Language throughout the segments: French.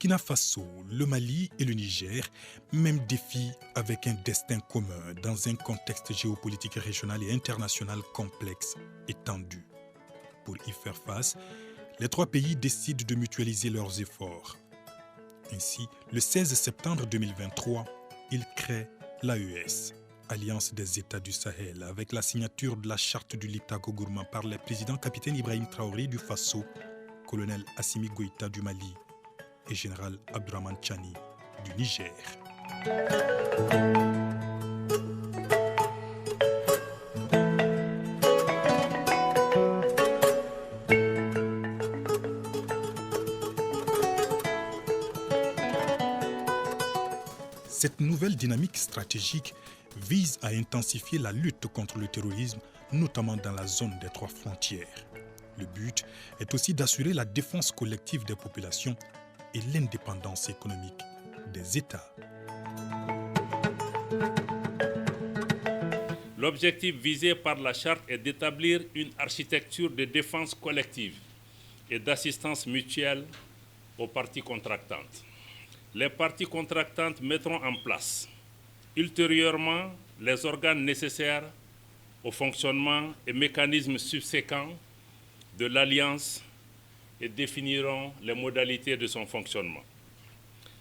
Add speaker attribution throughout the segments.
Speaker 1: Burkina Faso, le Mali et le Niger, même défi avec un destin commun dans un contexte géopolitique régional et international complexe et tendu. Pour y faire face, les trois pays décident de mutualiser leurs efforts. Ainsi, le 16 septembre 2023, ils créent l'AES, Alliance des États du Sahel, avec la signature de la charte du Liptako Gourma par les présidents capitaine Ibrahim Traoré du Faso, colonel Assimi Goïta du Mali et général Abdourahmane Tchani du Niger. Cette nouvelle dynamique stratégique vise à intensifier la lutte contre le terrorisme, notamment dans la zone des trois frontières. Le but est aussi d'assurer la défense collective des populations et l'indépendance économique des États.
Speaker 2: L'objectif visé par la charte est d'établir une architecture de défense collective et d'assistance mutuelle aux parties contractantes. Les parties contractantes mettront en place ultérieurement les organes nécessaires au fonctionnement et mécanismes subséquents de l'Alliance et définiront les modalités de son fonctionnement.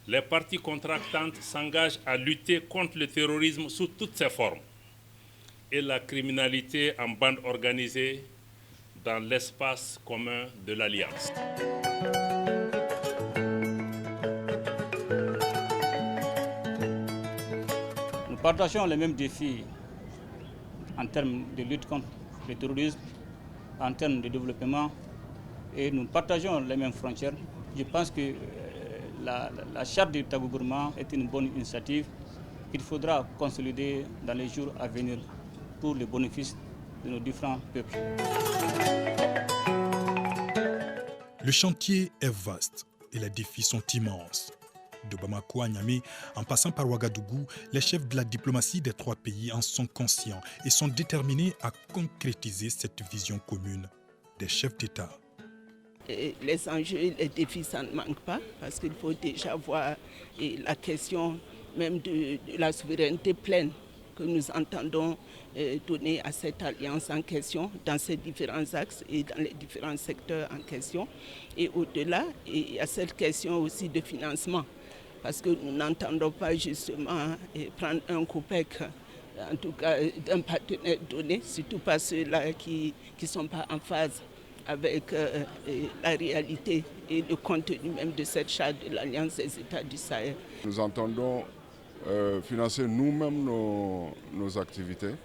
Speaker 2: Les parties contractantes s'engagent à lutter contre le terrorisme sous toutes ses formes et la criminalité en bande organisée dans l'espace commun de l'Alliance.
Speaker 3: Nous partageons les mêmes défis en termes de lutte contre le terrorisme, en termes de développement, et nous partageons les mêmes frontières. Je pense que la charte du Liptako Gourma est une bonne initiative qu'il faudra consolider dans les jours à venir pour le bénéfice de nos différents peuples.
Speaker 1: Le chantier est vaste et les défis sont immenses. De Bamako à Niamey, en passant par Ouagadougou, les chefs de la diplomatie des trois pays en sont conscients et sont déterminés à concrétiser cette vision commune des chefs d'État.
Speaker 4: Les enjeux et les défis, ça ne manque pas, parce qu'il faut déjà voir la question même de la souveraineté pleine que nous entendons donner à cette alliance en question, dans ces différents axes et dans les différents secteurs en question. Et au-delà, il y a cette question aussi de financement, parce que nous n'entendons pas justement prendre un COPEC, en tout cas d'un partenaire donné, surtout pas ceux-là qui ne sont pas en phase avec la réalité et le contenu même de cette charte de l'Alliance des États du Sahel.
Speaker 5: Nous entendons financer nous-mêmes nos activités.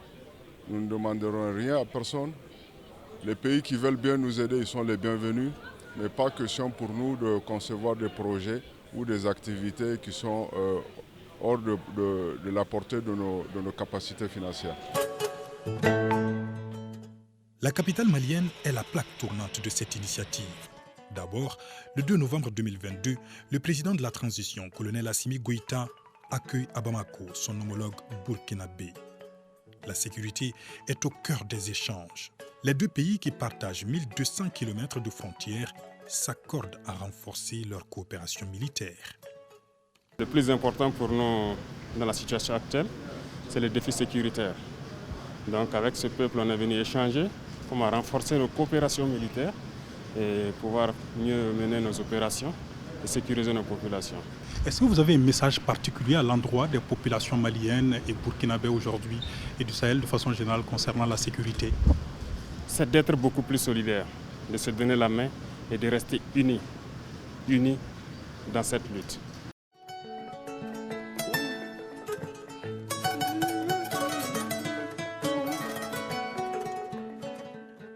Speaker 5: Nous ne demanderons rien à personne. Les pays qui veulent bien nous aider, ils sont les bienvenus, mais pas question pour nous de concevoir des projets ou des activités qui sont hors de la portée de nos capacités financières.
Speaker 1: La capitale malienne est la plaque tournante de cette initiative. D'abord, le 2 novembre 2022, le président de la transition, colonel Assimi Goïta, accueille à Bamako son homologue burkinabé. La sécurité est au cœur des échanges. Les deux pays qui partagent 1200 km de frontières s'accordent à renforcer leur coopération militaire.
Speaker 6: Le plus important pour nous dans la situation actuelle, c'est le défi sécuritaire. Donc avec ce peuple, on est venu échanger comment renforcer nos coopérations militaires et pouvoir mieux mener nos opérations et sécuriser nos populations.
Speaker 7: Est-ce que vous avez un message particulier à l'endroit des populations maliennes et burkinabées aujourd'hui et du Sahel de façon générale concernant la sécurité?
Speaker 6: C'est d'être beaucoup plus solidaires, de se donner la main et de rester unis dans cette lutte.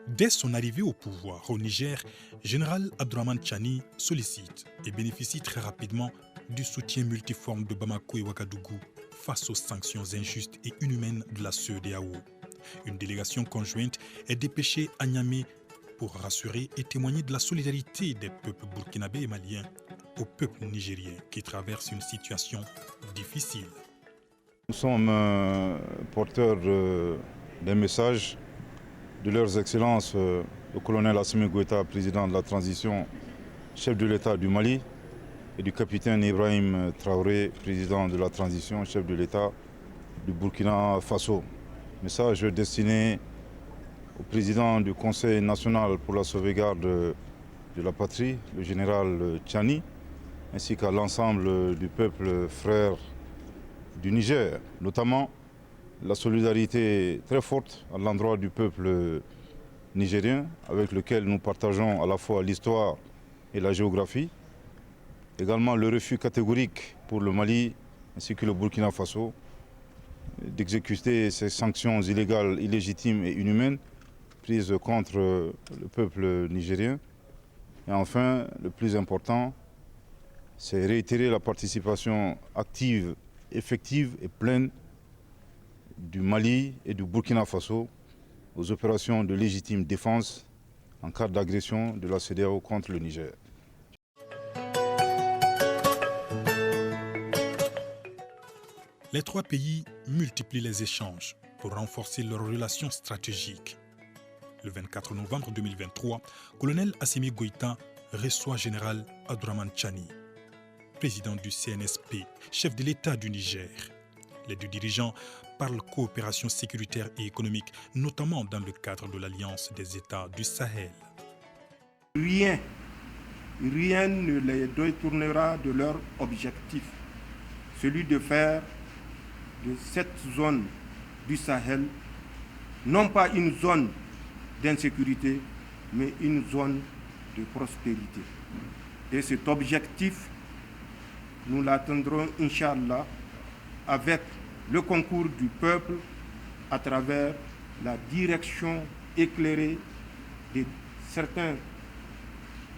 Speaker 1: Dès son arrivée au pouvoir au Niger, général Abdourahmane Tchani sollicite et bénéficie très rapidement du soutien multiforme de Bamako et Ouagadougou face aux sanctions injustes et inhumaines de la CEDEAO. Une délégation conjointe est dépêchée à Niamey pour rassurer et témoigner de la solidarité des peuples burkinabés et maliens au peuple nigérien qui traverse une situation difficile.
Speaker 8: Nous sommes porteurs des messages de leurs excellences le colonel Assimi Goïta, président de la transition, chef de l'État du Mali, et du capitaine Ibrahim Traoré, président de la transition, chef de l'État du Burkina Faso. Message destiné au président du Conseil national pour la sauvegarde de la patrie, le général Tchani, ainsi qu'à l'ensemble du peuple frère du Niger, notamment la solidarité très forte à l'endroit du peuple nigérien, avec lequel nous partageons à la fois l'histoire et la géographie. Également le refus catégorique pour le Mali ainsi que le Burkina Faso d'exécuter ces sanctions illégales, illégitimes et inhumaines prises contre le peuple nigérien. Et enfin, le plus important, c'est réitérer la participation active, effective et pleine du Mali et du Burkina Faso aux opérations de légitime défense en cas d'agression de la CEDEAO contre le Niger.
Speaker 1: Les trois pays multiplient les échanges pour renforcer leurs relations stratégiques. Le 24 novembre 2023, colonel Assimi Goïta reçoit général Abdourahmane Tchani, président du CNSP, chef de l'État du Niger. Les deux dirigeants parlent coopération sécuritaire et économique, notamment dans le cadre de l'Alliance des États du Sahel.
Speaker 9: Rien ne les détournera de leur objectif, celui de faire de cette zone du Sahel non pas une zone d'insécurité, mais une zone de prospérité. Et cet objectif, nous l'atteindrons, Inch'Allah, avec le concours du peuple à travers la direction éclairée de certains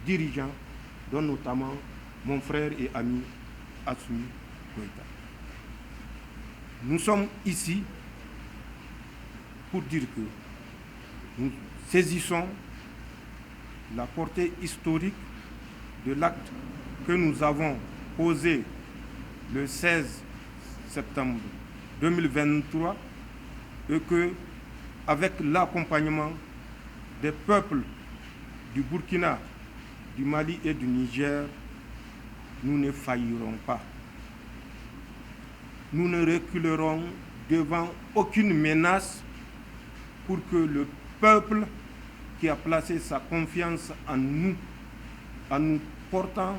Speaker 9: dirigeants, dont notamment mon frère et ami Assimi Goïta. Nous sommes ici pour dire que nous saisissons la portée historique de l'acte que nous avons posé le 16 septembre 2023 et que, avec l'accompagnement des peuples du Burkina, du Mali et du Niger, nous ne faillirons pas. Nous ne reculerons devant aucune menace pour que le peuple qui a placé sa confiance en nous portant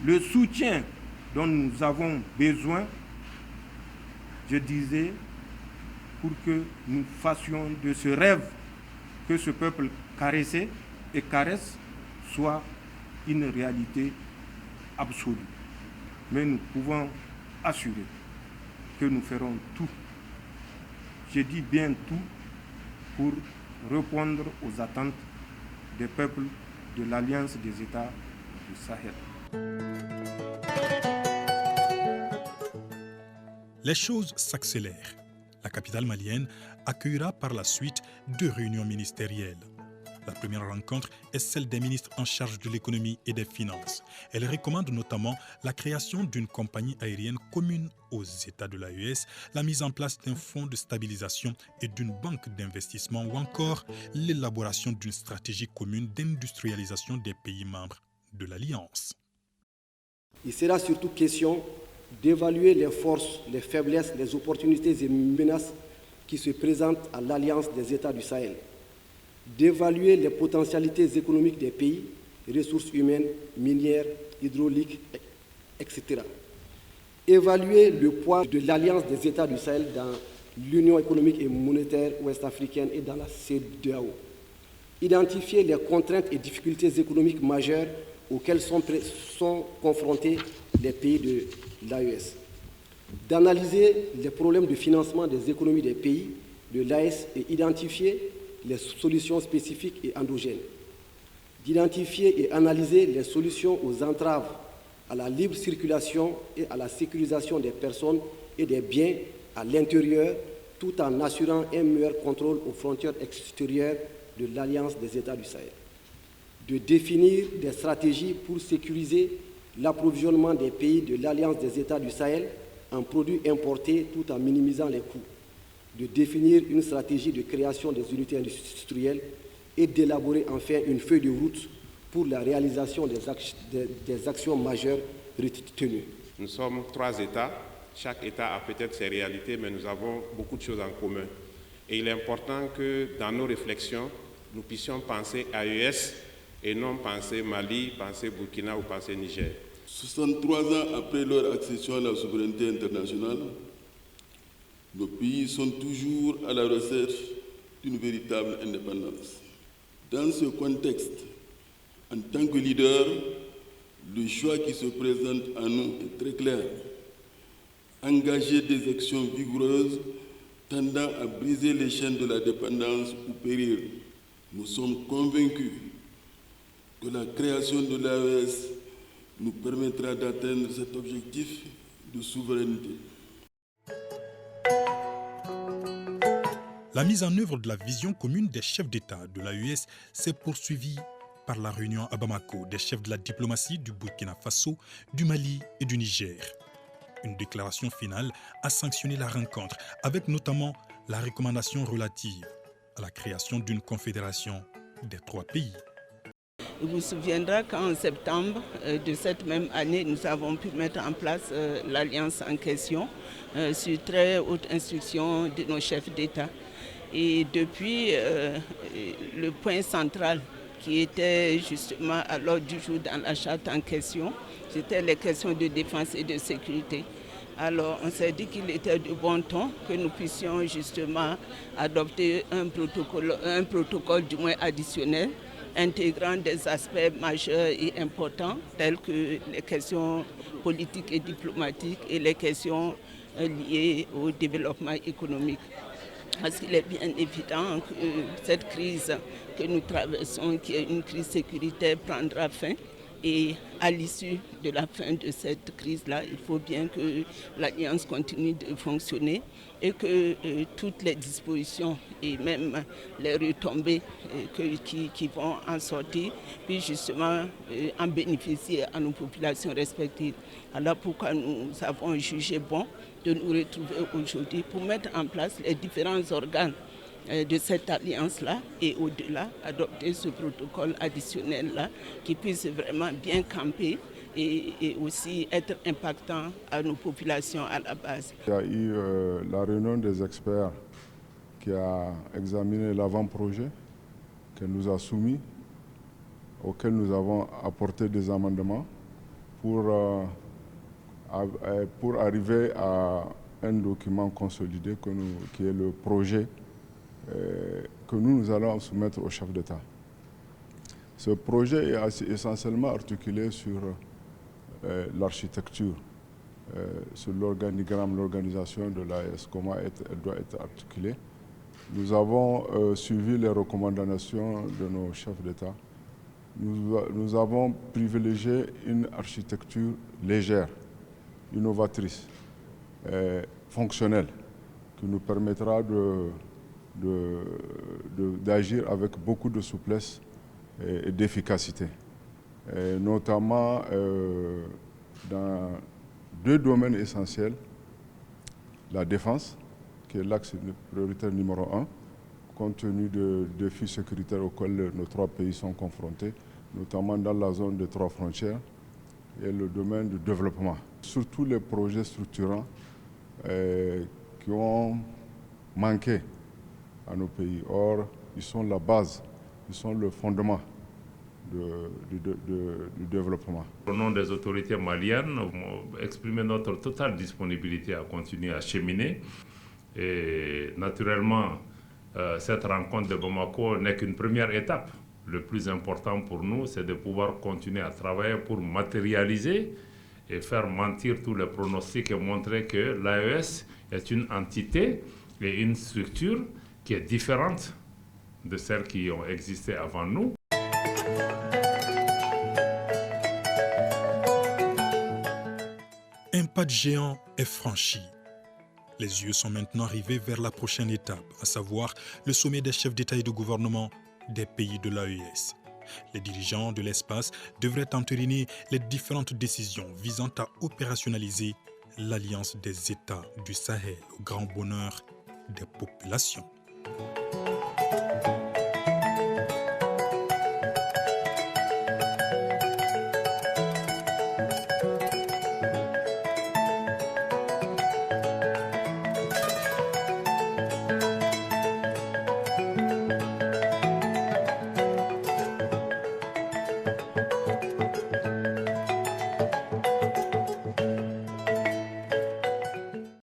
Speaker 9: le soutien dont nous avons besoin, je disais, pour que nous fassions de ce rêve que ce peuple caressait et caresse soit une réalité absolue. Mais nous pouvons assurer que nous ferons tout, je dis bien tout, pour répondre aux attentes des peuples de l'Alliance des États du Sahel.
Speaker 1: Les choses s'accélèrent. La capitale malienne accueillera par la suite 2 réunions ministérielles. La première rencontre est celle des ministres en charge de l'économie et des finances. Elle recommande notamment la création d'une compagnie aérienne commune aux États de l'AES, la mise en place d'un fonds de stabilisation et d'une banque d'investissement ou encore l'élaboration d'une stratégie commune d'industrialisation des pays membres de l'Alliance.
Speaker 10: Il sera surtout question d'évaluer les forces, les faiblesses, les opportunités et menaces qui se présentent à l'Alliance des États du Sahel, d'évaluer les potentialités économiques des pays, ressources humaines, minières, hydrauliques, etc. Évaluer le poids de l'Alliance des États du Sahel dans l'Union économique et monétaire ouest-africaine et dans la CEDEAO. Identifier les contraintes et difficultés économiques majeures auxquelles sont confrontés les pays de l'AES. D'analyser les problèmes de financement des économies des pays de l'AES et identifier les solutions spécifiques et endogènes. D'identifier et analyser les solutions aux entraves à la libre circulation et à la sécurisation des personnes et des biens à l'intérieur, tout en assurant un meilleur contrôle aux frontières extérieures de l'Alliance des États du Sahel. De définir des stratégies pour sécuriser l'approvisionnement des pays de l'Alliance des États du Sahel en produits importés tout en minimisant les coûts. De définir une stratégie de création des unités industrielles et d'élaborer enfin une feuille de route pour la réalisation des actions majeures retenue.
Speaker 11: Nous sommes 3 États, chaque État a peut-être ses réalités, mais nous avons beaucoup de choses en commun. Et il est important que dans nos réflexions, nous puissions penser AES et non penser Mali, penser Burkina ou penser Niger.
Speaker 12: 63 ans après leur accession à la souveraineté internationale, nos pays sont toujours à la recherche d'une véritable indépendance. Dans ce contexte, en tant que leader, le choix qui se présente à nous est très clair. Engager des actions vigoureuses tendant à briser les chaînes de la dépendance ou périr. Nous sommes convaincus que la création de l'AES nous permettra d'atteindre cet objectif de souveraineté.
Speaker 1: La mise en œuvre de la vision commune des chefs d'État de l'AES s'est poursuivie par la réunion à Bamako des chefs de la diplomatie du Burkina Faso, du Mali et du Niger. Une déclaration finale a sanctionné la rencontre, avec notamment la recommandation relative à la création d'une confédération des 3 pays.
Speaker 4: Il vous souviendra qu'en septembre de cette même année, nous avons pu mettre en place l'alliance en question sur très haute instruction de nos chefs d'État. Et depuis, le point central qui était justement à l'ordre du jour dans la charte en question, c'était les questions de défense et de sécurité. Alors on s'est dit qu'il était de bon ton que nous puissions justement adopter un protocole du moins additionnel, intégrant des aspects majeurs et importants tels que les questions politiques et diplomatiques et les questions liées au développement économique. Parce qu'il est bien évident que cette crise que nous traversons, qui est une crise sécuritaire, prendra fin. Et à l'issue de la fin de cette crise-là, il faut bien que l'Alliance continue de fonctionner et que toutes les dispositions et même les retombées qui vont en sortir puissent justement en bénéficier à nos populations respectives. Alors pourquoi nous avons jugé bon de nous retrouver aujourd'hui pour mettre en place les différents organes de cette alliance-là et au-delà, adopter ce protocole additionnel-là qui puisse vraiment bien camper et aussi être impactant à nos populations à la base.
Speaker 5: Il y a eu la réunion des experts qui a examiné l'avant-projet qu'elle nous a soumis, auquel nous avons apporté des amendements pour arriver à un document consolidé qui est le projet que nous allons soumettre au chef d'État. Ce projet est essentiellement articulé sur l'architecture, sur l'organigramme, l'organisation de l'AES, comment elle doit être articulée. Nous avons suivi les recommandations de nos chefs d'État. Nous avons privilégié une architecture légère, innovatrice, fonctionnelle, qui nous permettra d'agir avec beaucoup de souplesse et d'efficacité, notamment dans 2 domaines essentiels, la défense, qui est l'axe prioritaire numéro 1, compte tenu des défis sécuritaires auxquels nos 3 pays sont confrontés, notamment dans la zone des 3 frontières, et le domaine du développement. Surtout les projets structurants qui ont manqué à nos pays. Or, ils sont la base, ils sont le fondement du développement.
Speaker 2: Au nom des autorités maliennes, nous exprimons notre totale disponibilité à continuer à cheminer. Et naturellement, cette rencontre de Bamako n'est qu'une première étape. Le plus important pour nous, c'est de pouvoir continuer à travailler pour matérialiser et faire mentir tous les pronostics et montrer que l'AES est une entité et une structure qui est différente de celles qui ont existé avant nous.
Speaker 1: Un pas de géant est franchi. Les yeux sont maintenant rivés vers la prochaine étape, à savoir le sommet des chefs d'État et de gouvernement des pays de l'AES. Les dirigeants de l'espace devraient entériner les différentes décisions visant à opérationnaliser l'alliance des États du Sahel au grand bonheur des populations.